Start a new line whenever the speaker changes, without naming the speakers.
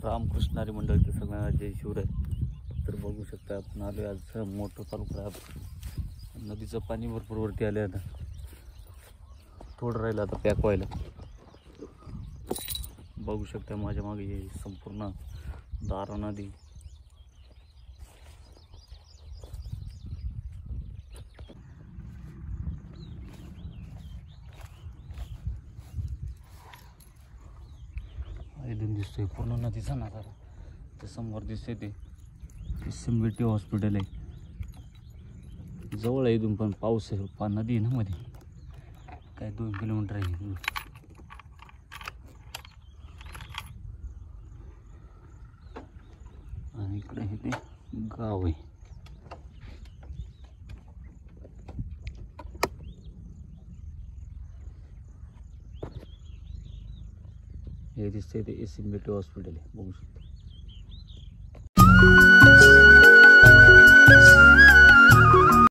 रामकृष्ण हरी मंडळचे सगळ्यांना जय शिवराय. तर बघू शकता आपण आलो आज मोठं तालुका आहे. नदीचं पाणी भरपूर वरती आले आता, थोडं राहिलं आता पॅक व्हायला. बघू शकता माझ्या मागे हे संपूर्ण दारा नदी. इथून दिसतोय पूर्ण नदीचा नजारा. ते समोर दिसते ते सिम्बिटी हॉस्पिटल आहे, जवळ आहे इथून, पण पाऊस आहे, नदी आहे ना मध्ये, काय 2 किलोमीटर आहे इथून. आणि इकडे हे ते गाव आहे. हे दिसते ते सिम्बिटी हॉस्पिटल आहे, बघू शकता.